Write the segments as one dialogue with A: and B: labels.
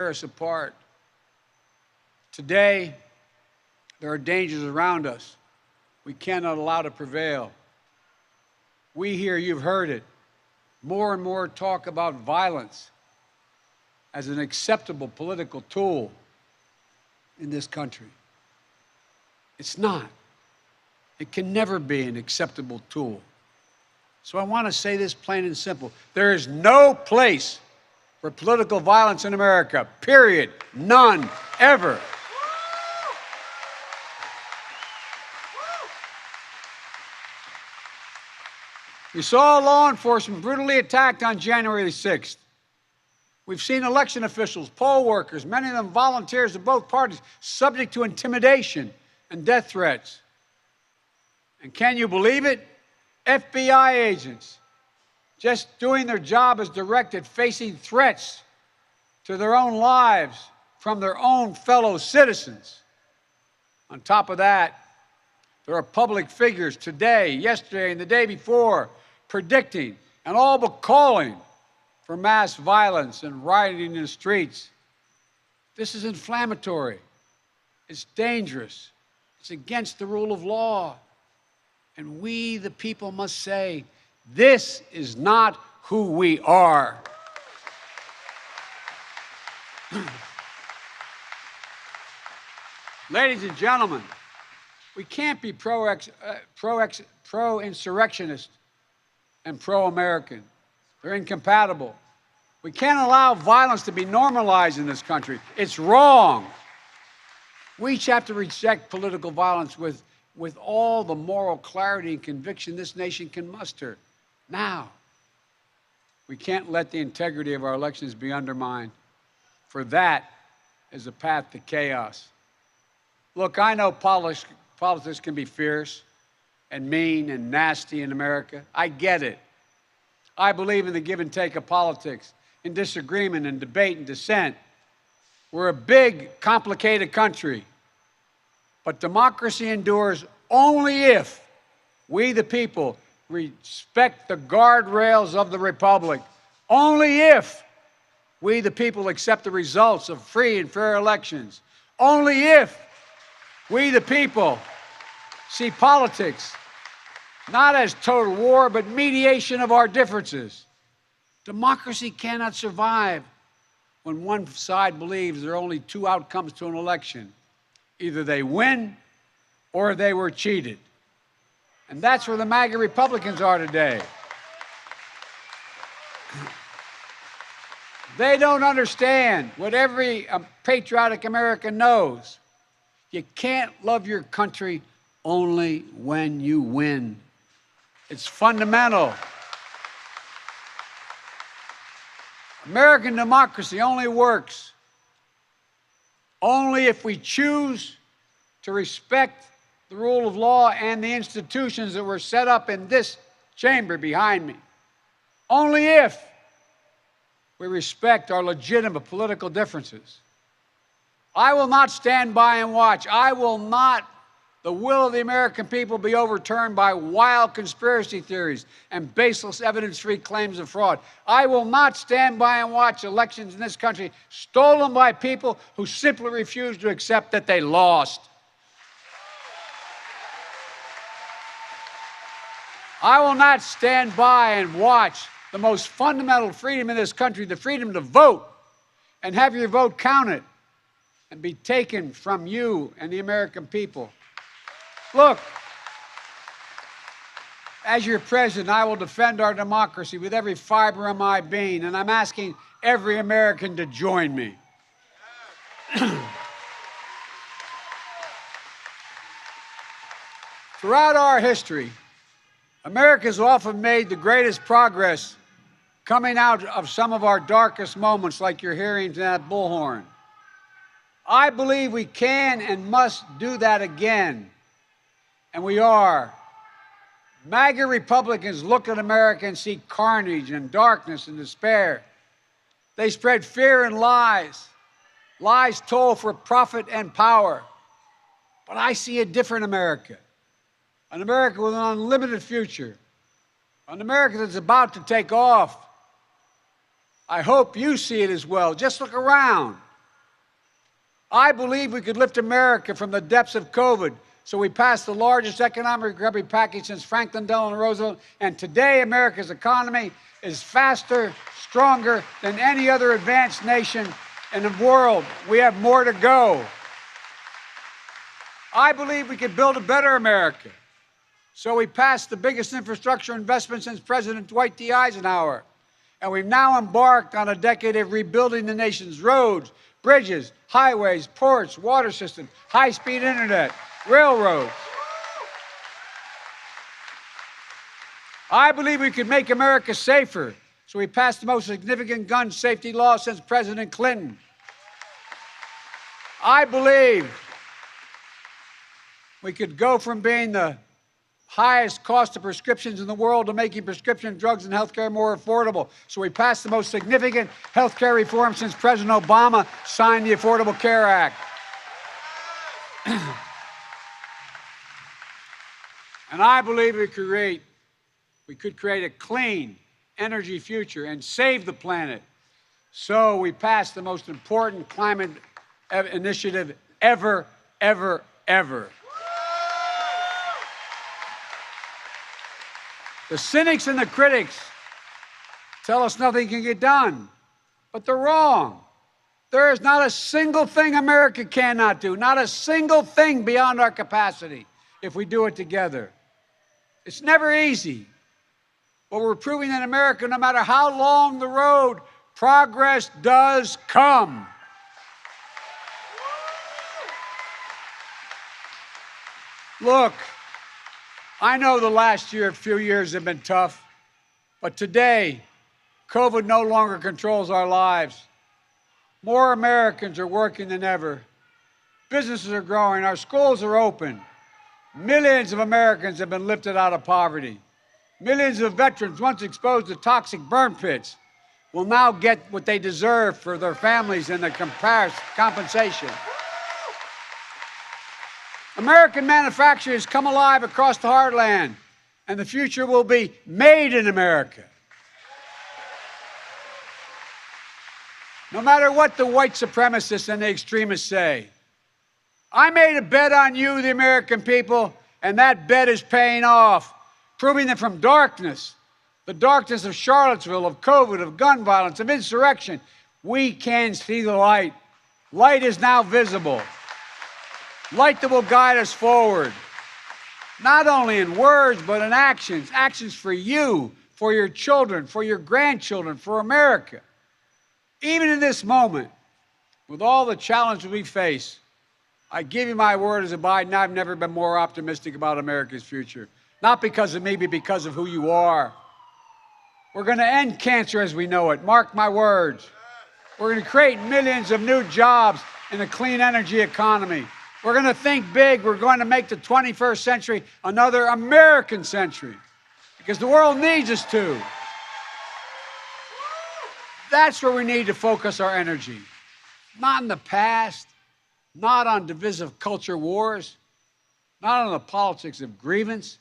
A: us apart. Today, there are dangers around us we cannot allow to prevail. We here, you've heard it, more and more talk about violence as an acceptable political tool in this country. It's not. It can never be an acceptable tool. So I want to say this plain and simple. There is no place for political violence in America, period. None, ever. We saw law enforcement brutally attacked on January 6th. We've seen election officials, poll workers, many of them volunteers of both parties, subject to intimidation and death threats. And can you believe it? FBI agents, just doing their job as directed, facing threats to their own lives from their own fellow citizens. On top of that, there are public figures today, yesterday, and the day before predicting and all but calling for mass violence and rioting in the streets. This is inflammatory. It's dangerous. It's against the rule of law. And we, the people, must say, this is not who we are. Ladies and gentlemen, we can't be pro-insurrectionist and pro-American. They're incompatible. We can't allow violence to be normalized in this country. It's wrong. We each have to reject political violence with all the moral clarity and conviction this nation can muster. Now, we can't let the integrity of our elections be undermined, for that is a path to chaos. Look, I know politics can be fierce and mean and nasty in America. I get it. I believe in the give and take of politics, in disagreement and debate and dissent. We're a big, complicated country. But democracy endures only if we, the people, respect the guardrails of the republic. Only if we, the people, accept the results of free and fair elections. Only if we, the people, see politics not as total war, but mediation of our differences. Democracy cannot survive when one side believes there are only two outcomes to an election. Either they win or they were cheated. And that's where the MAGA Republicans are today. They don't understand what every patriotic American knows. You can't love your country only when you win. It's fundamental. American democracy only works only if we choose to respect the rule of law and the institutions that were set up in this chamber behind me. Only if we respect our legitimate political differences. I will not stand by and watch. I will not the will of the American people be overturned by wild conspiracy theories and baseless evidence-free claims of fraud. I will not stand by and watch elections in this country stolen by people who simply refuse to accept that they lost. I will not stand by and watch the most fundamental freedom in this country, the freedom to vote, and have your vote counted and be taken from you and the American people. Look, as your president, I will defend our democracy with every fiber of my being, and I'm asking every American to join me. Throughout our history, America's often made the greatest progress coming out of some of our darkest moments, like you're hearing that bullhorn. I believe we can and must do that again. And we are. MAGA Republicans look at America and see carnage and darkness and despair. They spread fear and lies. Lies told for profit and power. But I see a different America. An America with an unlimited future. An America that's about to take off. I hope you see it as well. Just look around. I believe we could lift America from the depths of COVID, so we passed the largest economic recovery package since Franklin Delano Roosevelt, and today America's economy is faster, stronger than any other advanced nation in the world. We have more to go. I believe we could build a better America. So we passed the biggest infrastructure investment since President Dwight D. Eisenhower. And we've now embarked on a decade of rebuilding the nation's roads, bridges, highways, ports, water systems, high-speed internet, railroads. I believe we could make America safer. So we passed the most significant gun safety law since President Clinton. I believe we could go from being the highest cost of prescriptions in the world to making prescription drugs and healthcare more affordable. So we passed the most significant healthcare reform since President Obama signed the Affordable Care Act. And I believe we could create a clean energy future and save the planet. So we passed the most important climate initiative ever, ever, ever. The cynics and the critics tell us nothing can get done, but they're wrong. There is not a single thing America cannot do, not a single thing beyond our capacity if we do it together. It's never easy, but we're proving that America, no matter how long the road, progress does come. Look, I know the last few years have been tough, but today, COVID no longer controls our lives. More Americans are working than ever. Businesses are growing, our schools are open. Millions of Americans have been lifted out of poverty. Millions of veterans once exposed to toxic burn pits will now get what they deserve for their families and their compensation. American manufacturing has come alive across the heartland, and the future will be made in America. No matter what the white supremacists and the extremists say, I made a bet on you, the American people, and that bet is paying off, proving that from darkness, the darkness of Charlottesville, of COVID, of gun violence, of insurrection, we can see the light. Light is now visible. Light that will guide us forward, not only in words, but in actions. Actions for you, for your children, for your grandchildren, for America. Even in this moment, with all the challenges we face, I give you my word as a Biden, I've never been more optimistic about America's future. Not because of me, but because of who you are. We're going to end cancer as we know it. Mark my words. We're going to create millions of new jobs in a clean energy economy. We're going to think big. We're going to make the 21st century another American century because the world needs us to. That's where we need to focus our energy. Not in the past, not on divisive culture wars, not on the politics of grievance,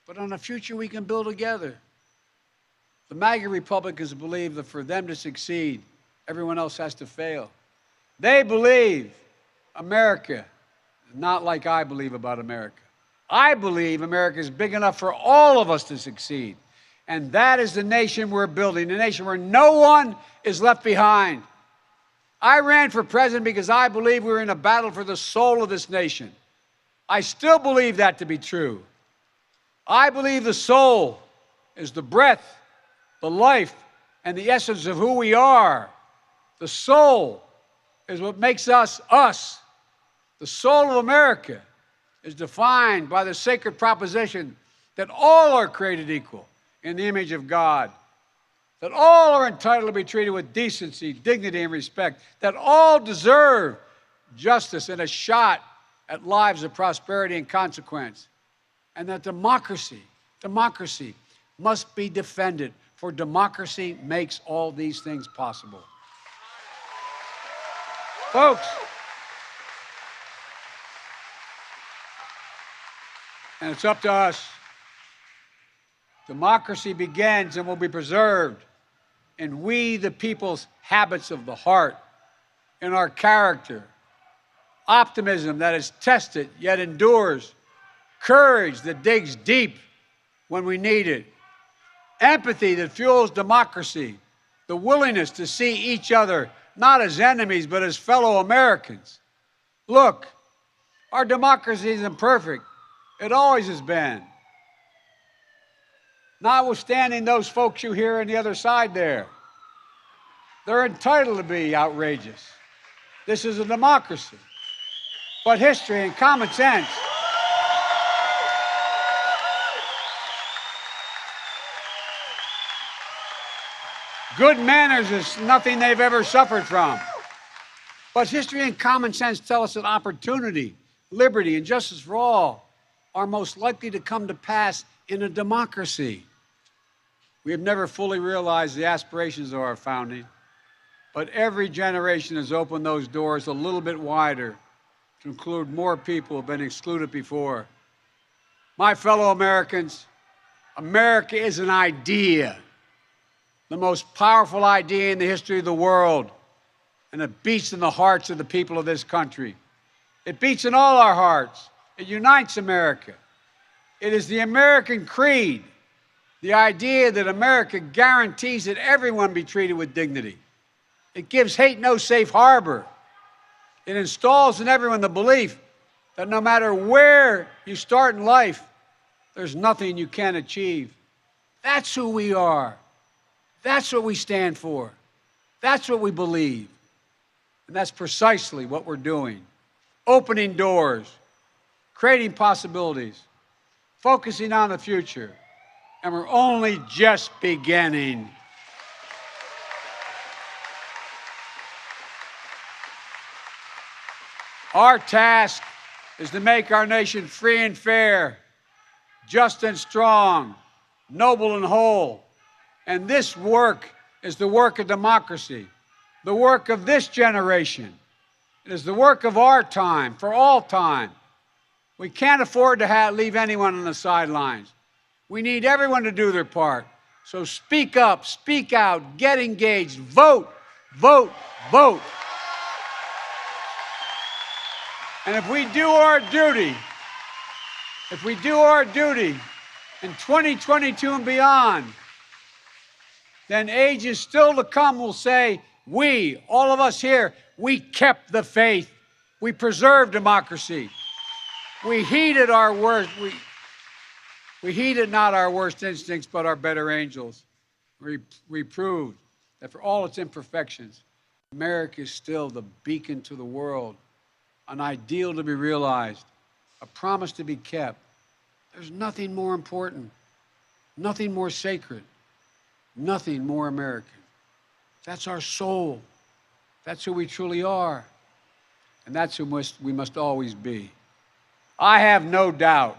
A: but on a future we can build together. The MAGA Republicans believe that for them to succeed, everyone else has to fail. They believe America is not like I believe about America. I believe America is big enough for all of us to succeed. And that is the nation we're building, a nation where no one is left behind. I ran for president because I believe we're in a battle for the soul of this nation. I still believe that to be true. I believe the soul is the breath, the life, and the essence of who we are. The soul is what makes us, us. The soul of America is defined by the sacred proposition that all are created equal in the image of God, that all are entitled to be treated with decency, dignity, and respect, that all deserve justice and a shot at lives of prosperity and consequence, and that democracy must be defended, for democracy makes all these things possible. Folks, and it's up to us. Democracy begins and will be preserved in we, the people's habits of the heart, in our character, optimism that is tested yet endures, courage that digs deep when we need it, empathy that fuels democracy, the willingness to see each other not as enemies but as fellow Americans. Look, our democracy isn't perfect. It always has been. Notwithstanding those folks you hear on the other side there, they're entitled to be outrageous. This is a democracy. But history and common sense good manners is nothing they've ever suffered from. But history and common sense tell us that opportunity, liberty, and justice for all are most likely to come to pass in a democracy. We have never fully realized the aspirations of our founding, but every generation has opened those doors a little bit wider to include more people who have been excluded before. My fellow Americans, America is an idea, the most powerful idea in the history of the world, and it beats in the hearts of the people of this country. It beats in all our hearts. It unites America. It is the American creed, the idea that America guarantees that everyone be treated with dignity. It gives hate no safe harbor. It installs in everyone the belief that no matter where you start in life, there's nothing you can't achieve. That's who we are. That's what we stand for. That's what we believe. And that's precisely what we're doing. Opening doors, creating possibilities, focusing on the future. And we're only just beginning. Our task is to make our nation free and fair, just and strong, noble and whole. And this work is the work of democracy, the work of this generation. It is the work of our time, for all time. We can't afford to leave anyone on the sidelines. We need everyone to do their part. So speak up, speak out, get engaged, vote, vote, vote. And if we do our duty in 2022 and beyond, then ages still to come will say, we, all of us here, we kept the faith. We preserved democracy. We heeded our worst, we heeded not our worst instincts, but our better angels. We proved that for all its imperfections, America is still the beacon to the world, an ideal to be realized, a promise to be kept. There's nothing more important, nothing more sacred, nothing more American. That's our soul. That's who we truly are. And that's who we must always be. I have no doubt,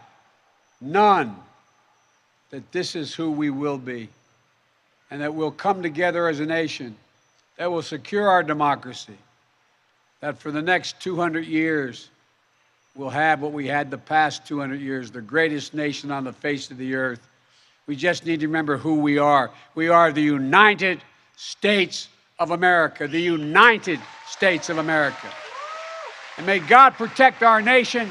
A: none, that this is who we will be, and that we'll come together as a nation that will secure our democracy, that for the next 200 years, we'll have what we had the past 200 years, the greatest nation on the face of the earth. We just need to remember who we are. We are the United States of America, the United States of America. And may God protect our nation,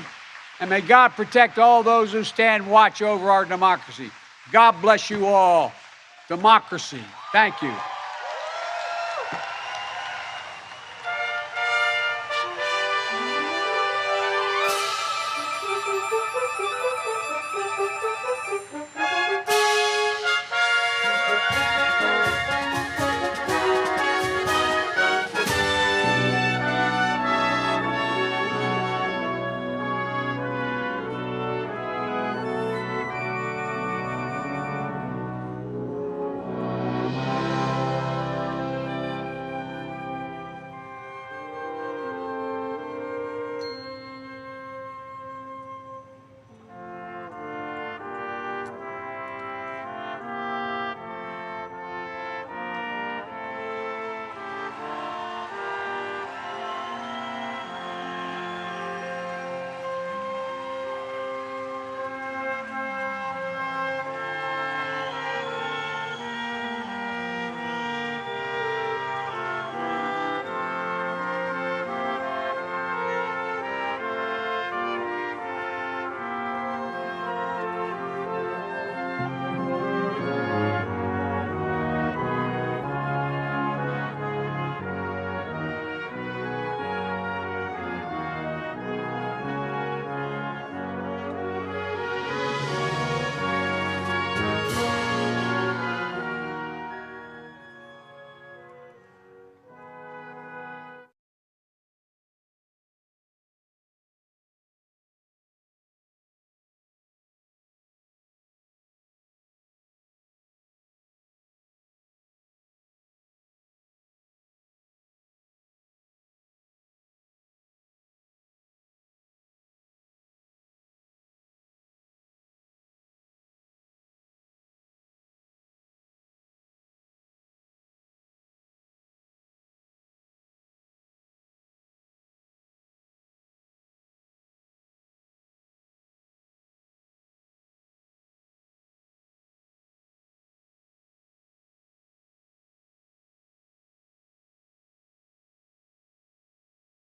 A: and may God protect all those who stand watch over our democracy. God bless you all. Democracy. Thank you.